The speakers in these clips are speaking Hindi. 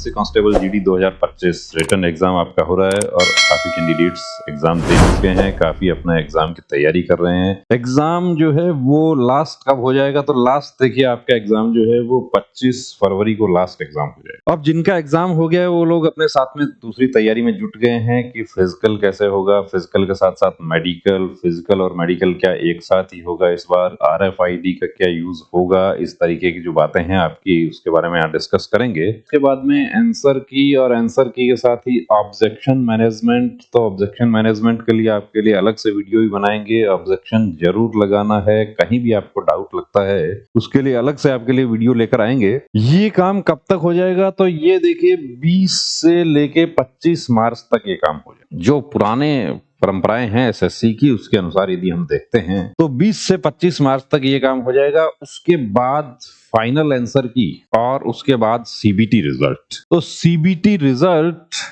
कांस्टेबल जीडी 2025 रिटन एग्जाम आपका हो रहा है और काफी कैंडिडेट्स एग्जाम दे चुके हैं, काफी अपना एग्जाम की तैयारी कर रहे हैं। एग्जाम जो है वो लास्ट कब हो जाएगा, तो लास्ट देखिए आपका एग्जाम जो है वो 25 फरवरी को लास्ट एग्जाम हो जाएगा। अब जिनका एग्जाम हो गया है वो लोग अपने साथ में दूसरी तैयारी में जुट गए हैं कि फिजिकल कैसे होगा, फिजिकल के साथ साथ मेडिकल, फिजिकल और मेडिकल क्या एक साथ ही होगा इस बार, RFID का क्या यूज होगा, इस तरीके की जो बातें हैं आपकी उसके बारे में यहाँ डिस्कस करेंगे। उसके बाद में आंसर की और आंसर की के साथ ही ऑब्जेक्शन मैनेजमेंट, तो ऑब्जेक्शन मैनेजमेंट के लिए आपके लिए अलग से वीडियो भी बनाएंगे। ऑब्जेक्शन जरूर लगाना है, कहीं भी आपको डाउट लगता है उसके लिए अलग से आपके लिए वीडियो लेकर आएंगे। ये काम कब तक हो जाएगा, तो ये देखिए 20 से लेके 25 मार्च तक ये काम हो जाएगा। जो पुराने परंपराएं हैं एसएससी की उसके अनुसार यदि हम देखते हैं तो 20 से 25 मार्च तक ये काम हो जाएगा। उसके बाद फाइनल आंसर की और उसके बाद सीबीटी रिजल्ट। तो सीबीटी रिजल्ट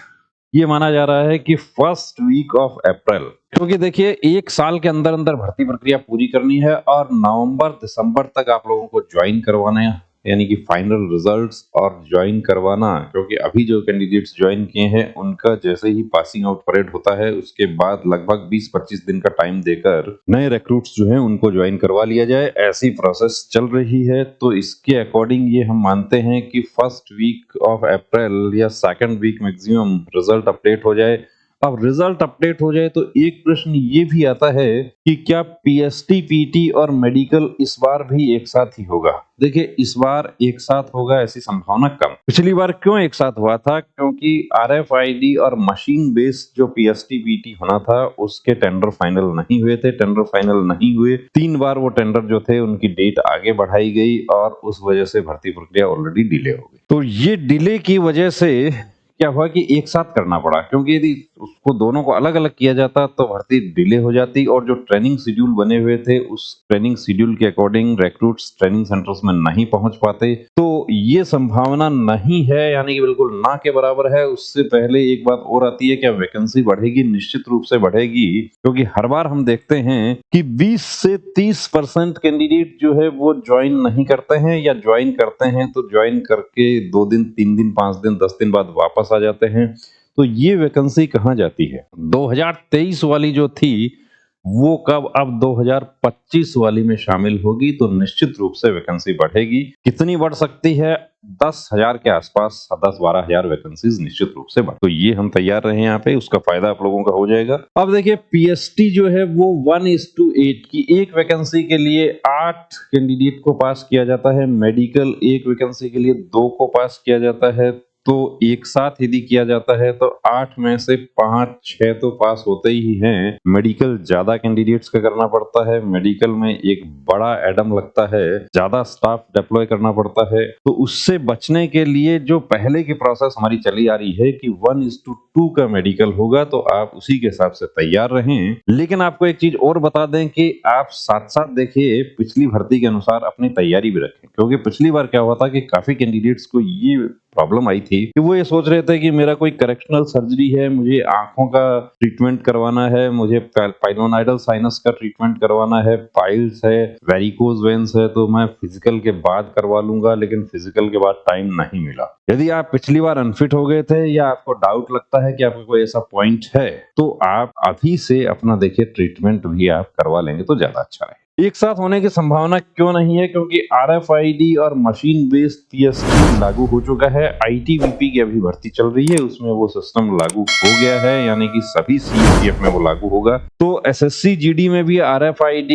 ये माना जा रहा है कि फर्स्ट वीक ऑफ अप्रैल, क्योंकि देखिए एक साल के अंदर अंदर भर्ती प्रक्रिया पूरी करनी है और नवंबर दिसंबर तक आप लोगों को ज्वाइन करवाना है, यानी कि फाइनल रिजल्ट्स और ज्वाइन करवाना। क्योंकि अभी जो कैंडिडेट्स ज्वाइन किए हैं उनका जैसे ही पासिंग आउट परेड होता है उसके बाद लगभग 20-25 दिन का टाइम देकर नए रिक्रूट्स जो हैं उनको ज्वाइन करवा लिया जाए, ऐसी प्रोसेस चल रही है। तो इसके अकॉर्डिंग ये हम मानते हैं कि फर्स्ट वीक ऑफ अप्रैल या second week maximum result update हो जाए। अब रिजल्ट अपडेट हो जाए तो एक प्रश्न ये भी आता है कि क्या पीएसटी, पीटी और मेडिकल इस बार भी एक साथ ही होगा। देखिए इस बार एक साथ होगा ऐसी संभावना कम। पिछली बार क्यों एक साथ हुआ था, क्योंकि RFID और मशीन बेस्ड जो पीएसटी पीटी होना था उसके टेंडर फाइनल नहीं हुए थे। टेंडर फाइनल नहीं हुए, 3 बार वो टेंडर जो थे उनकी डेट आगे बढ़ाई गई और उस वजह से भर्ती प्रक्रिया ऑलरेडी डिले हो गई। तो ये डिले की वजह से क्या हुआ कि एक साथ करना पड़ा, क्योंकि यदि उसको दोनों को अलग अलग किया जाता तो भर्ती डिले हो जाती और जो ट्रेनिंग शेड्यूल बने हुए थे उस ट्रेनिंग शेड्यूल के अकॉर्डिंग रिक्रूट्स ट्रेनिंग सेंटर्स में नहीं पहुंच पाते। तो ये संभावना नहीं है, यानी कि बिल्कुल ना के बराबर है। उससे पहले एक बात और आती है, क्या वैकेंसी बढ़ेगी? निश्चित रूप से बढ़ेगी, क्योंकि हर बार हम देखते हैं कि 20 से 30% कैंडिडेट जो है वो ज्वाइन नहीं करते हैं, या ज्वाइन करते हैं तो ज्वाइन करके 2 दिन 3 दिन 5 दिन 10 दिन बाद वापस आ जाते हैं। तो ये वैकेंसी कहाँ जाती है? 2023 वाली जो थी वो कब अब 2025 वाली में शामिल होगी, तो निश्चित रूप से वैकेंसी बढ़ेगी। कितनी बढ़ सकती है? 10,000 के आसपास, 10-12,000 वैकेंसीज निश्चित रूप से बढ़। तो ये हम तैयार रहे यहाँ पे, उसका फायदा आप लोगों का हो जाएगा। अब देखिए पीएसटी जो है वो 1:8 की एक वैकेंसी के लिए 8 कैंडिडेट को पास किया जाता है। मेडिकल एक वैकेंसी के लिए 2 को पास किया जाता है। तो एक साथ यदि किया जाता है तो 8 में से 5-6 तो पास होते ही हैं। मेडिकल ज्यादा कैंडिडेट्स का करना पड़ता है, मेडिकल में एक बड़ा एडम लगता है, ज्यादा स्टाफ डिप्लॉय करना पड़ता है। तो उससे बचने के लिए जो पहले की प्रोसेस हमारी चली आ रही है कि 1:2 का मेडिकल होगा, तो आप उसी के हिसाब से तैयार रहें। लेकिन आपको एक चीज और बता दें कि आप साथ साथ देखिए पिछली भर्ती के अनुसार अपनी तैयारी भी रखें, क्योंकि पिछली बार क्या हुआ था कि काफी कैंडिडेट्स को ये प्रॉब्लम आई थी कि वो ये सोच रहे थे कि मेरा कोई करेक्शनल सर्जरी है, मुझे आंखों का ट्रीटमेंट करवाना है, मुझे पाइलोनाइडल साइनस का ट्रीटमेंट करवाना है, पाइल्स है, वेरिकोज वेन्स है, तो मैं फिजिकल के बाद करवा लूंगा। लेकिन फिजिकल के बाद टाइम नहीं मिला। यदि आप पिछली बार अनफिट हो गए थे या आपको डाउट लगता है कि आपका कोई ऐसा पॉइंट है, तो आप अभी से अपना देखिए ट्रीटमेंट भी आप करवा लेंगे तो ज्यादा अच्छा है। एक साथ होने की संभावना क्यों नहीं है? क्योंकि RFID और मशीन बेस्ड पीएसटी लागू हो चुका है। ITBP की अभी भर्ती चल रही है, उसमें वो सिस्टम लागू हो गया है, यानी कि सभी CETF में वो लागू होगा। तो SSC GD में भी RFID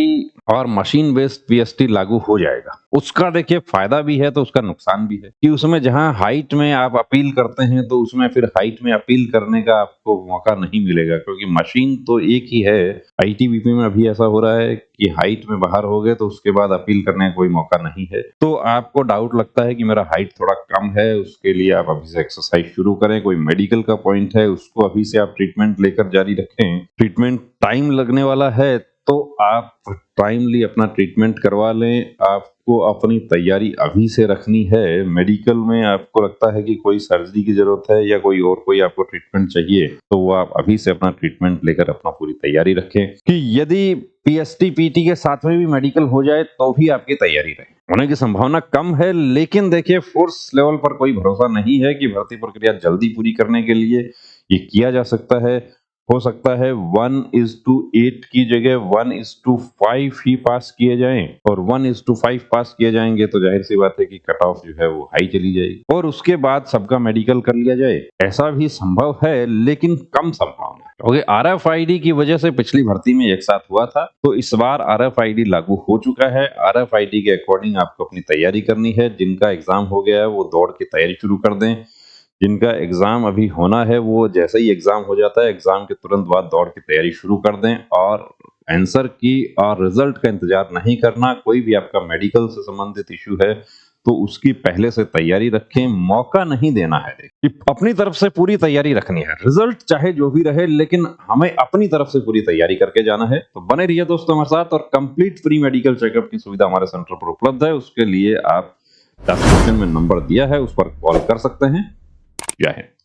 और मशीन बेस्ड पीएसटी लागू हो जाएगा। उसका देखिए फायदा भी है तो उसका नुकसान भी है कि उसमें जहां हाइट में आप अपील करते हैं तो उसमें फिर हाइट में अपील करने का आपको मौका नहीं मिलेगा, क्योंकि मशीन तो एक ही है। ITBP में अभी ऐसा हो रहा है कि हाइट में बाहर हो गए तो उसके बाद अपील करने का कोई मौका नहीं है। तो आपको डाउट लगता है कि मेरा हाइट थोड़ा कम है, उसके लिए आप अभी से एक्सरसाइज शुरू करें। कोई मेडिकल का पॉइंट है उसको अभी से आप ट्रीटमेंट लेकर जारी रखें। ट्रीटमेंट टाइम लगने वाला है तो आप टाइमली अपना ट्रीटमेंट करवा लें। आपको अपनी तैयारी अभी से रखनी है। मेडिकल में आपको लगता है कि कोई सर्जरी की जरूरत है या कोई आपको ट्रीटमेंट चाहिए, तो वो आप अभी से अपना ट्रीटमेंट लेकर अपना पूरी तैयारी रखें कि यदि पीएसटी पीटी के साथ में भी मेडिकल हो जाए तो भी आपकी तैयारी रहे। होने की संभावना कम है, लेकिन देखिए फोर्स लेवल पर कोई भरोसा नहीं है कि भर्ती प्रक्रिया जल्दी पूरी करने के लिए ये किया जा सकता है। हो सकता है 1:8 की जगह 1:5 ही पास किए जाएं, और 1:5 पास किए जाएंगे तो जाहिर सी बात है कि कट ऑफ जो है वो हाई चली जाएगी और उसके बाद सबका मेडिकल कर लिया जाए। ऐसा भी संभव है, लेकिन कम संभावना है, क्योंकि RFID की वजह से पिछली भर्ती में एक साथ हुआ था, तो इस बार RFID लागू हो चुका है। RFID के अकॉर्डिंग आपको अपनी तैयारी करनी है। जिनका एग्जाम हो गया है वो दौड़ की तैयारी शुरू कर दें। जिनका एग्जाम अभी होना है वो जैसे ही एग्जाम हो जाता है, एग्जाम के तुरंत बाद दौड़ की तैयारी शुरू कर दें और आंसर की और रिजल्ट का इंतजार नहीं करना। कोई भी आपका मेडिकल से संबंधित इश्यू है तो उसकी पहले से तैयारी रखें, मौका नहीं देना है। देखिए अपनी तरफ से पूरी तैयारी रखनी है, रिजल्ट चाहे जो भी रहे लेकिन हमें अपनी तरफ से पूरी तैयारी करके जाना है। तो बने रहिए दोस्तों हमारे साथ, और कंप्लीट फ्री मेडिकल चेकअप की सुविधा हमारे सेंटर पर उपलब्ध है। उसके लिए आप डिस्क्रिप्शन में नंबर दिया है, उस पर कॉल कर सकते हैं। जय हिंद।